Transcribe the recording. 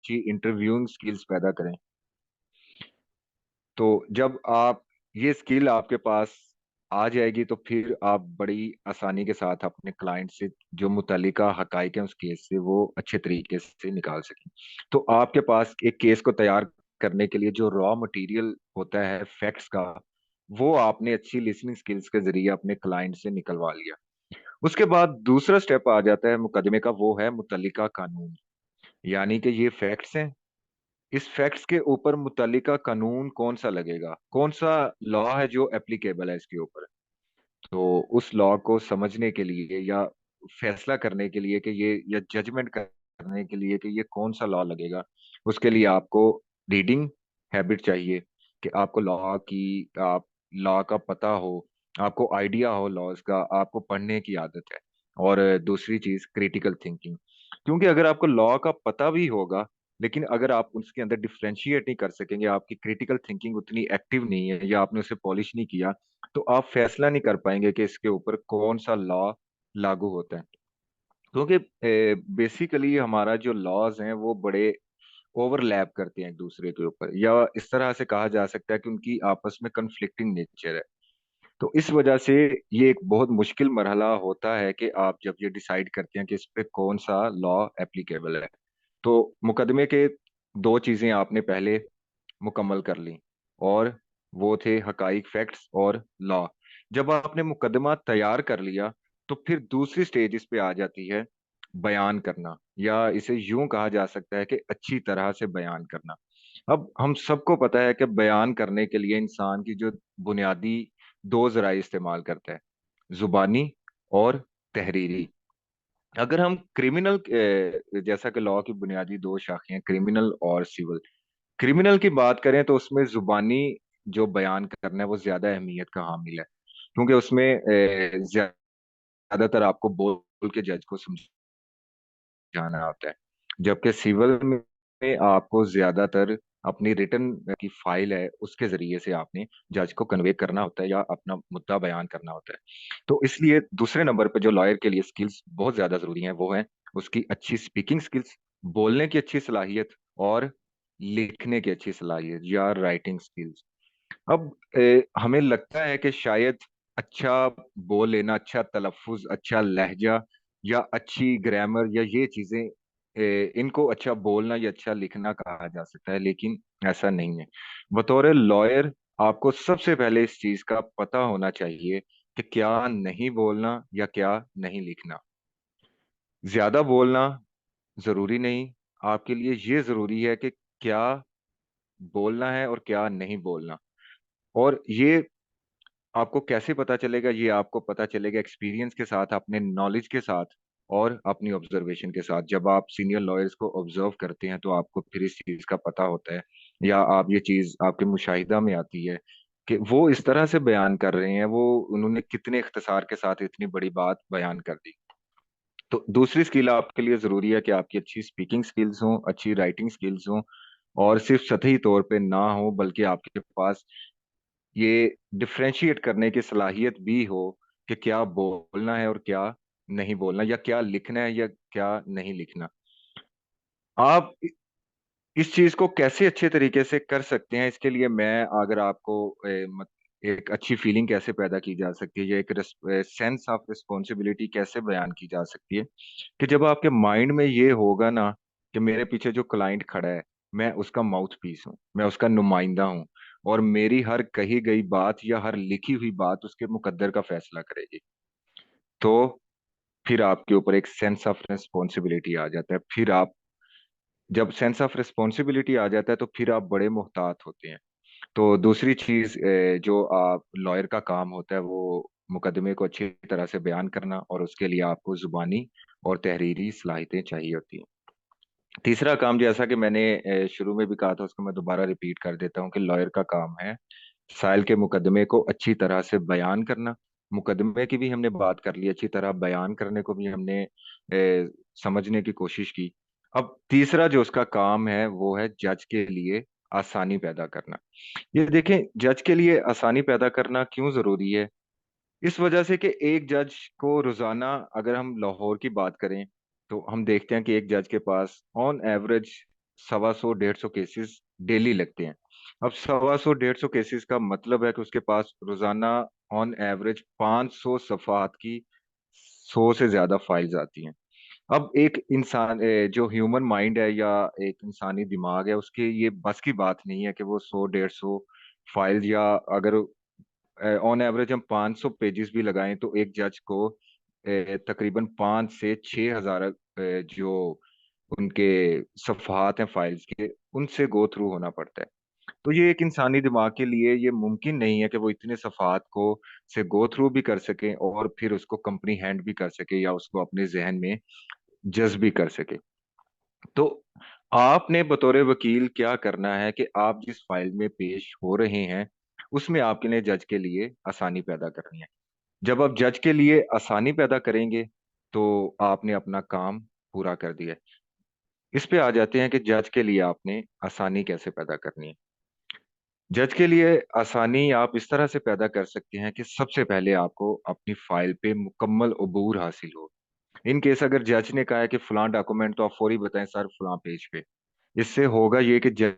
अच्छी interviewing skills पैदा करें। तो जब आप ये स्किल आपके पास आ जाएगी तो फिर आप बड़ी आसानी के साथ अपने क्लाइंट से जो मुतल्लिका हकाइक है उस केस से वो अच्छे तरीके से निकाल सकें। तो आपके पास एक केस को तैयार करने के लिए जो रॉ मटेरियल होता है फैक्ट्स का, वो आपने अच्छी लिसनिंग स्किल्स के जरिए अपने क्लाइंट से निकलवा लिया। उसके बाद दूसरा स्टेप आ जाता है मुकदमे का, वो है मुतल्लिका कानून। यानी कि ये फैक्ट्स हैं, इस फैक्ट्स के ऊपर मुतल्लिका कानून कौन सा लगेगा, कौन सा लॉ है जो एप्लीकेबल है इसके ऊपर। तो उस लॉ को समझने के लिए या फैसला करने के लिए कि ये, या जजमेंट करने के लिए कि ये कौन सा लॉ लगेगा, उसके लिए आपको रीडिंग हैबिट चाहिए कि आपको लॉ की, आप लॉ का पता हो, आपको आइडिया हो लॉज का, आपको पढ़ने की आदत है। और दूसरी चीज क्रिटिकल थिंकिंग, क्योंकि अगर आपको लॉ का पता भी होगा लेकिन अगर आप उसके अंदर डिफ्रेंशिएट नहीं कर सकेंगे, आपकी क्रिटिकल थिंकिंग उतनी एक्टिव नहीं है या आपने उसे पॉलिश नहीं किया, तो आप फैसला नहीं कर पाएंगे कि इसके ऊपर कौन सा लॉ लागू होता है। क्योंकि बेसिकली हमारा जो लॉज हैं वो बड़े ओवरलैप करते हैं एक दूसरे के ऊपर, या इस तरह से कहा जा सकता है कि उनकी आपस में कन्फ्लिक्टिंग नेचर है। तो इस वजह से ये एक बहुत मुश्किल मरहला होता है कि आप जब ये डिसाइड करते हैं कि इस पे कौन सा लॉ एप्लीकेबल है। तो मुकदमे के दो चीजें आपने पहले मुकम्मल कर ली, और वो थे हकाइक फैक्ट्स और लॉ। जब आपने मुकदमा तैयार कर लिया तो फिर दूसरी स्टेज इस पे आ जाती है बयान करना, या इसे यूं कहा जा सकता है कि अच्छी तरह से बयान करना। अब हम सबको पता है कि बयान करने के लिए इंसान की जो बुनियादी दो जराए इस्तेमाल करता है, जुबानी और तहरीरी। अगर हम क्रिमिनल, जैसा कि लॉ की बुनियादी दो शाखें हैं, क्रिमिनल और सिविल। क्रिमिनल की बात करें तो उसमें जुबानी जो बयान करना है वो ज्यादा अहमियत का हामिल है, क्योंकि उसमें ज्यादातर आपको बोल के जज को समझाना होता है। जबकि सिविल में आपको ज्यादातर अपनी रिटर्न की फाइल है उसके जरिए से आपने जज को कन्वे करना होता है या अपना मुद्दा बयान करना होता है। तो इसलिए दूसरे नंबर पे जो लॉयर के लिए स्किल्स बहुत ज्यादा जरूरी हैं वो है उसकी अच्छी स्पीकिंग स्किल्स, बोलने की अच्छी सलाहियत, और लिखने की अच्छी सलाहियत या राइटिंग स्किल्स। अब हमें लगता है कि शायद अच्छा बोल लेना, अच्छा तलफ्फुज, अच्छा लहजा या अच्छी ग्रामर या ये चीजें, इनको अच्छा बोलना या अच्छा लिखना कहा जा सकता है, लेकिन ऐसा नहीं है। बतौर लॉयर आपको सबसे पहले इस चीज का पता होना चाहिए कि क्या नहीं बोलना या क्या नहीं लिखना। ज्यादा बोलना जरूरी नहीं, आपके लिए ये जरूरी है कि क्या बोलना है और क्या नहीं बोलना। और ये आपको कैसे पता चलेगा, ये आपको पता चलेगा एक्सपीरियंस के साथ, अपने नॉलेज के साथ, और अपनी ऑब्जर्वेशन के साथ। जब आप सीनियर लॉयर्स को ऑब्जर्व करते हैं तो आपको फिर इस चीज का पता होता है, या आप ये चीज आपके मुशाहिदा में आती है कि वो इस तरह से बयान कर रहे हैं, वो उन्होंने कितने इख्तिसार के साथ इतनी बड़ी बात बयान कर दी। तो दूसरी स्किल आपके लिए जरूरी है कि आपकी अच्छी स्पीकिंग स्किल्स हों, अच्छी राइटिंग स्किल्स हों, और सिर्फ सतही तौर पे ना हो बल्कि आपके पास ये डिफ्रेंशिएट करने की सलाहियत भी हो कि क्या बोलना है और क्या नहीं बोलना, या क्या लिखना है या क्या नहीं लिखना। आप इस चीज को कैसे अच्छे तरीके से कर सकते हैं, इसके लिए मैं अगर आपको एक अच्छी फीलिंग कैसे पैदा की जा सकती है, या एक सेंस ऑफ रिस्पॉन्सिबिलिटी कैसे बयान की जा सकती है, कि जब आपके माइंड में ये होगा ना कि मेरे पीछे जो क्लाइंट खड़ा है, मैं उसका माउथ पीस हूँ, मैं उसका नुमाइंदा हूँ, और मेरी हर कही गई बात या हर लिखी हुई बात उसके मुकद्दर का फैसला करेगी, तो फिर आपके ऊपर एक सेंस ऑफ रिस्पॉन्सिबिलिटी आ जाता है। फिर आप, जब सेंस ऑफ रिस्पॉन्सिबिलिटी आ जाता है तो फिर आप बड़े मुहतात होते हैं। तो दूसरी चीज जो आप लॉयर का काम होता है वो मुकदमे को अच्छी तरह से बयान करना, और उसके लिए आपको जुबानी और तहरीरी सलाहियतें चाहिए होती हैं। तीसरा काम, जैसा कि मैंने शुरू में भी कहा था, उसको मैं दोबारा रिपीट कर देता हूँ कि लॉयर का काम है साइल के मुकदमे को अच्छी तरह से बयान करना। मुकदमे की भी हमने बात कर ली, अच्छी तरह बयान करने को भी हमने समझने की कोशिश की। अब तीसरा जो उसका काम है वो है जज के लिए आसानी पैदा करना। ये देखें, जज के लिए आसानी पैदा करना क्यों जरूरी है। इस वजह से कि एक जज को रोजाना, अगर हम लाहौर की बात करें तो हम देखते हैं कि एक जज के pass on average 125 150 cases daily लगते हैं। अब 125 150 केसेस का मतलब है कि उसके पास रोजाना ऑन एवरेज 500 सफात की 100 से ज्यादा फाइल्स आती हैं। अब एक इंसान जो ह्यूमन माइंड है या एक इंसानी दिमाग है, उसके ये बस की बात नहीं है कि वो 100 150 फाइल्स, या अगर ऑन एवरेज हम 500 पेजेस भी लगाएं तो एक जज को तकरीबन 5 से 6 हजार जो उनके सफहात हैं फाइल्स के, उनसे गो थ्रू होना पड़ता है। तो ये एक इंसानी दिमाग के लिए ये मुमकिन नहीं है कि वो इतने सफहात को से गो थ्रू भी कर सके और फिर उसको कंपनी हैंड भी कर सके या उसको अपने जहन में जज भी कर सके। तो आपने बतौर वकील क्या करना है कि आप जिस फाइल में पेश हो रहे हैं उसमें आपके लिए जज के लिए आसानी पैदा करनी है। जब आप जज के लिए आसानी पैदा करेंगे तो आपने अपना काम पूरा कर दिया है। इस पे आ जाते हैं कि जज के लिए आपने आसानी कैसे पैदा करनी है। जज के लिए आसानी आप इस तरह से पैदा कर सकते हैं कि सबसे पहले आपको अपनी फाइल पे मुकम्मल अबूर हासिल हो। इन केस अगर जज ने कहा है कि फलां डॉक्यूमेंट तो आप फौरी बताएं सर फलां पेज पे, इससे होगा ये कि जज